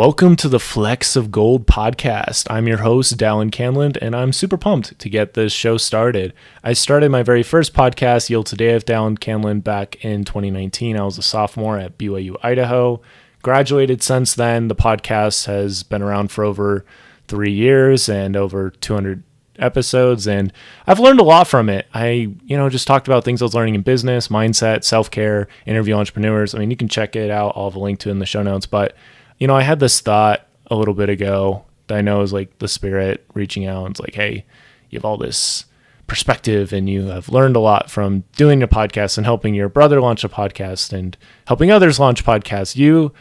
Welcome to the Flecks of Gold podcast. I'm your host, Dallin Canland, and I'm super pumped to get this show started. I started my very first podcast, Yield Today with Dallin Canland, back in 2019. I was a sophomore at BYU, Idaho. Graduated since then. The podcast has been around for over 3 years and over 200 episodes, and I've learned a lot from it. I just talked about things I was learning in business, mindset, self-care, interview entrepreneurs. I mean, you can check it out. I'll have a link to it in the show notes, but I had this thought a little bit ago that I know is like the spirit reaching out. And it's like, hey, you have all this perspective and you have learned a lot from doing a podcast and helping your brother launch a podcast and helping others launch podcasts. You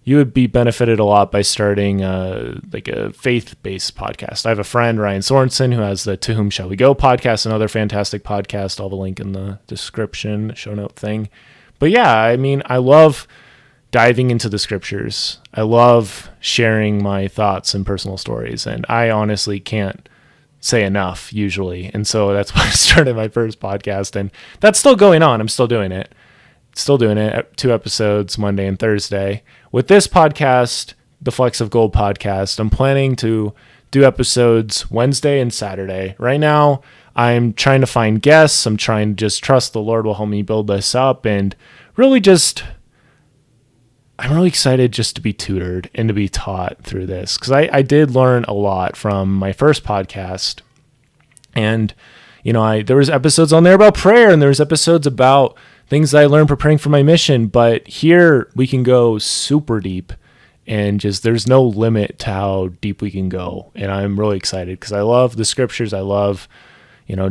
would be benefited a lot by starting a faith-based podcast. I have a friend, Ryan Sorensen, who has the To Whom Shall We Go podcast, another fantastic podcast. I'll have a link in the description, show note thing. But yeah, I mean, I love diving into the scriptures. I love sharing my thoughts and personal stories, and I honestly can't say enough usually. And so that's why I started my first podcast, and that's still going on. I'm still doing it. 2 episodes, Monday and Thursday. With this podcast, the Flecks of Gold podcast, I'm planning to do episodes Wednesday and Saturday. Right now, I'm trying to find guests. I'm trying to just trust the Lord will help me build this up, and really I'm really excited just to be tutored and to be taught through this, because I did learn a lot from my first podcast. And, there was episodes on there about prayer, and there was episodes about things that I learned preparing for my mission. But here we can go super deep, and there's no limit to how deep we can go. And I'm really excited because I love the scriptures. I love,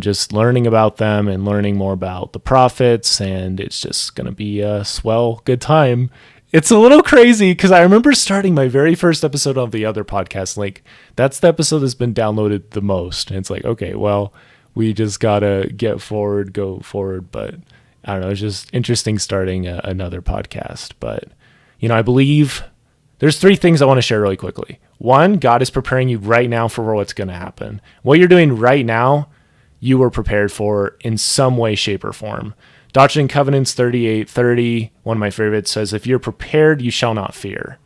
just learning about them and learning more about the prophets. And it's just going to be a swell, good time. It's a little crazy because I remember starting my very first episode of the other podcast. Like, that's the episode that's been downloaded the most. And it's like, okay, well, we just got to go forward. But I don't know. It's just interesting starting another podcast. But, I believe there's 3 things I want to share really quickly. 1, God is preparing you right now for what's going to happen. What you're doing right now, you were prepared for in some way, shape, or form. Doctrine and Covenants 38:30, one of my favorites, says, if you're prepared, you shall not fear.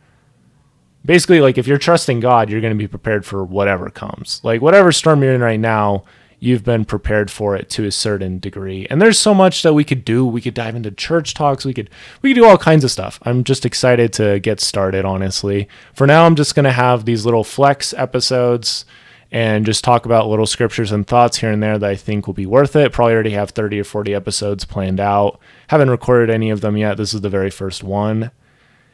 Basically, like, if you're trusting God, you're going to be prepared for whatever comes. Like, whatever storm you're in right now, you've been prepared for it to a certain degree. And there's so much that we could do. We could dive into church talks. We could do all kinds of stuff. I'm just excited to get started, honestly. For now, I'm just going to have these little flex episodes and just talk about little scriptures and thoughts here and there that I think will be worth it. Probably already have 30 or 40 episodes planned out. Haven't recorded any of them yet. This is the very first one.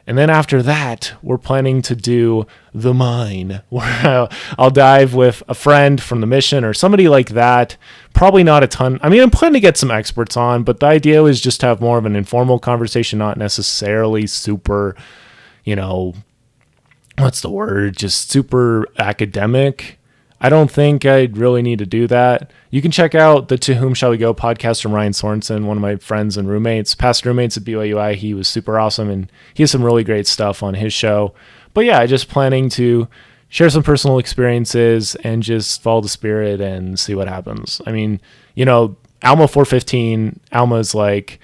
And then after that, we're planning to do The Mine, where I'll dive with a friend from the mission or somebody like that. Probably not a ton. I mean, I'm planning to get some experts on, but the idea is just to have more of an informal conversation, not necessarily super, just super academic. I don't think I'd really need to do that. You can check out the To Whom Shall We Go podcast from Ryan Sorensen, one of my friends and past roommates at BYUI. He was super awesome, and he has some really great stuff on his show. But yeah, just planning to share some personal experiences and just follow the spirit and see what happens. I mean, Alma 4:15, Alma's like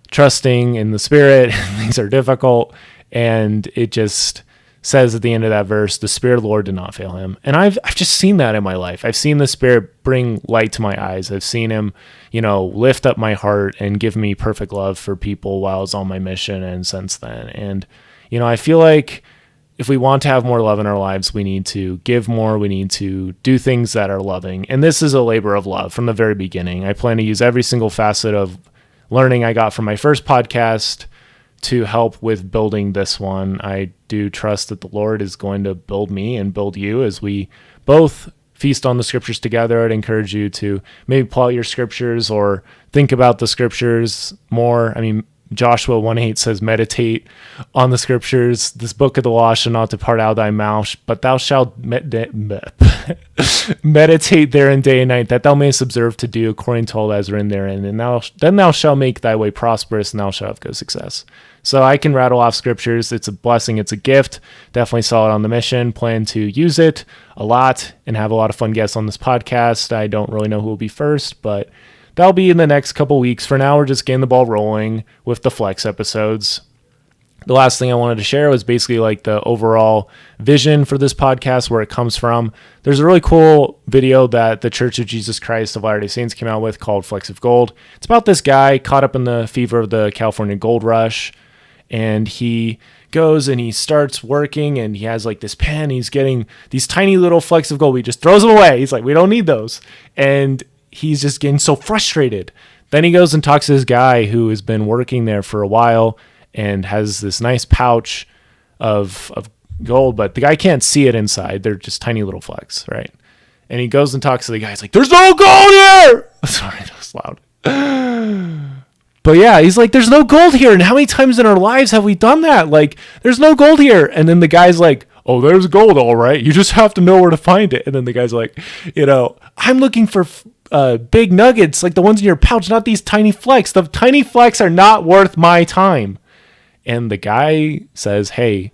trusting in the spirit. Things are difficult, and it just says at the end of that verse, the Spirit of the Lord did not fail him. And I've just seen that in my life. I've seen the Spirit bring light to my eyes. I've seen him, lift up my heart and give me perfect love for people while I was on my mission and since then. And, I feel like if we want to have more love in our lives, we need to give more. We need to do things that are loving. And this is a labor of love from the very beginning. I plan to use every single facet of learning I got from my first podcast to help with building this one. I do trust that the Lord is going to build me and build you as we both feast on the scriptures together. I'd encourage you to maybe pull out your scriptures or think about the scriptures more. I mean, Joshua 1:8 says, meditate on the scriptures. This book of the law shall not depart out of thy mouth, but thou shalt meditate therein day and night, that thou mayest observe to do according to all that is written therein. And then thou shalt make thy way prosperous, and thou shalt have good success. So I can rattle off scriptures. It's a blessing. It's a gift. Definitely saw it on the mission. Plan to use it a lot and have a lot of fun guests on this podcast. I don't really know who will be first, but that'll be in the next couple weeks. For now, we're just getting the ball rolling with the Flex episodes. the last thing I wanted to share was basically like the overall vision for this podcast, where it comes from. There's a really cool video that the Church of Jesus Christ of Latter-day Saints came out with called Flecks of Gold. It's about this guy caught up in the fever of the California gold rush, and he goes and he starts working, and he has like this pen. He's getting these tiny little flecks of gold. He just throws them away. He's like, we don't need those. And he's just getting so frustrated. Then he goes and talks to this guy who has been working there for a while and has this nice pouch of gold, but the guy can't see it inside. They're just tiny little flecks, right? And he goes and talks to the guy. He's like, there's no gold here! Sorry, that was loud. But yeah, he's like, there's no gold here. And how many times in our lives have we done that? Like, there's no gold here. And then the guy's like, oh, there's gold, all right. You just have to know where to find it. And then the guy's like, I'm looking for big nuggets, like the ones in your pouch, not these tiny flecks. The tiny flecks are not worth my time. And the guy says, hey,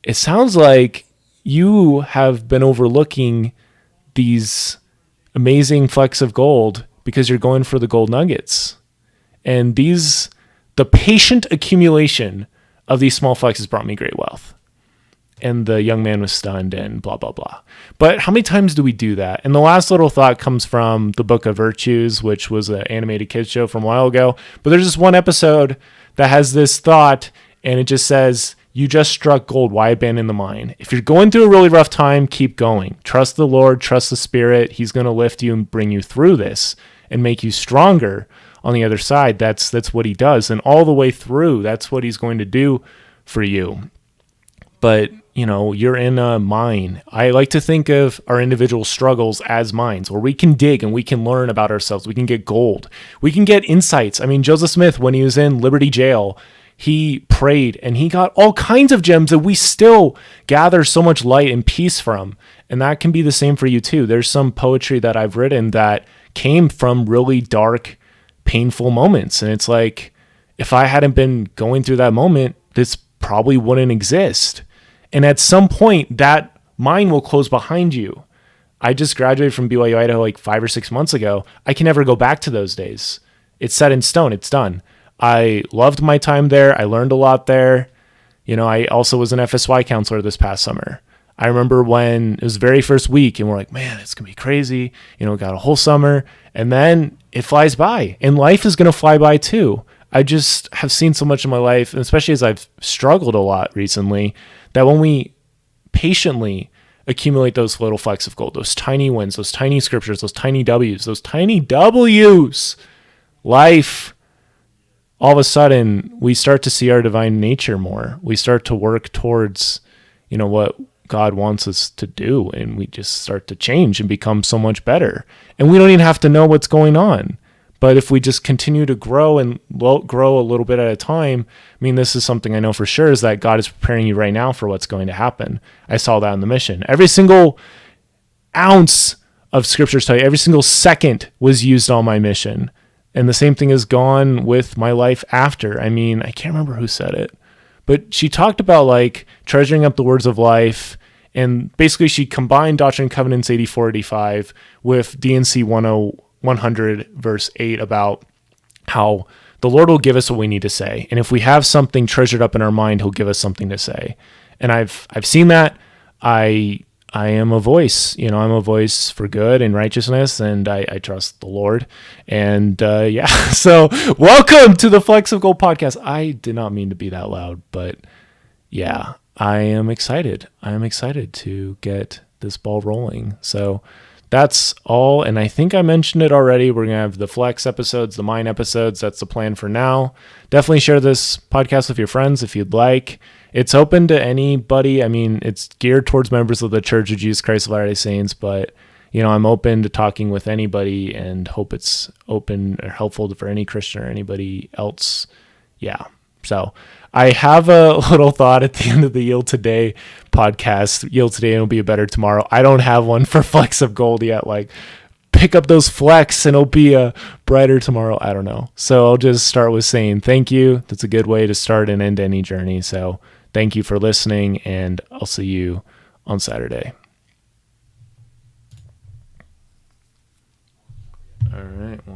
it sounds like you have been overlooking these amazing flecks of gold because you're going for the gold nuggets. And the patient accumulation of these small flecks has brought me great wealth. And the young man was stunned and blah, blah, blah. But how many times do we do that? And the last little thought comes from the Book of Virtues, which was an animated kids show from a while ago. But there's this one episode that has this thought, and it just says, you just struck gold. Why abandon the mine? If you're going through a really rough time, keep going. Trust the Lord, trust the Spirit. He's going to lift you and bring you through this and make you stronger on the other side. That's what he does. And all the way through, that's what he's going to do for you. But, you're in a mine. I like to think of our individual struggles as mines where we can dig and we can learn about ourselves. We can get gold. We can get insights. I mean, Joseph Smith, when he was in Liberty Jail, he prayed and he got all kinds of gems that we still gather so much light and peace from. And that can be the same for you too. There's some poetry that I've written that came from really dark, painful moments. And it's like, if I hadn't been going through that moment, this probably wouldn't exist. And at some point, that mine will close behind you. I just graduated from BYU Idaho like 5 or 6 months ago. I can never go back to those days. It's set in stone. It's done. I loved my time there. I learned a lot there. I also was an FSY counselor this past summer. I remember when it was the very first week and we're like, man, it's going to be crazy. Got a whole summer, and then it flies by, and life is going to fly by too. I just have seen so much in my life, and especially as I've struggled a lot recently, that when we patiently accumulate those little flecks of gold, those tiny wins, those tiny scriptures, those tiny W's, life, all of a sudden we start to see our divine nature more. We start to work towards, what God wants us to do, and we just start to change and become so much better. And we don't even have to know what's going on. But if we just continue to grow and grow a little bit at a time, this is something I know for sure, is that God is preparing you right now for what's going to happen. I saw that in the mission. Every single ounce of scripture study, every single second was used on my mission. And the same thing has gone with my life after. I can't remember who said it, but she talked about like treasuring up the words of life. And basically she combined Doctrine and Covenants 84-85 with DNC 100 verse 8 about how the Lord will give us what we need to say. And if we have something treasured up in our mind, he'll give us something to say. And I've seen that. I am a voice, I'm a voice for good and righteousness, and I trust the Lord. And so welcome to the Flecks of Gold podcast. I did not mean to be that loud, but yeah, I am excited. I am excited to get this ball rolling. So that's all. And I think I mentioned it already. We're going to have the Flex episodes, the Mine episodes. That's the plan for now. Definitely share this podcast with your friends if you'd like. It's open to anybody. It's geared towards members of the Church of Jesus Christ of Latter-day Saints, but I'm open to talking with anybody and hope it's open or helpful for any Christian or anybody else. Yeah. So I have a little thought at the end of the Yield Today podcast. Yield Today and it'll be a better tomorrow. I don't have one for Flecks of Gold yet. Like, pick up those flecks and it'll be a brighter tomorrow. I don't know. So I'll just start with saying thank you. That's a good way to start and end any journey. So thank you for listening, and I'll see you on Saturday. All right. Well,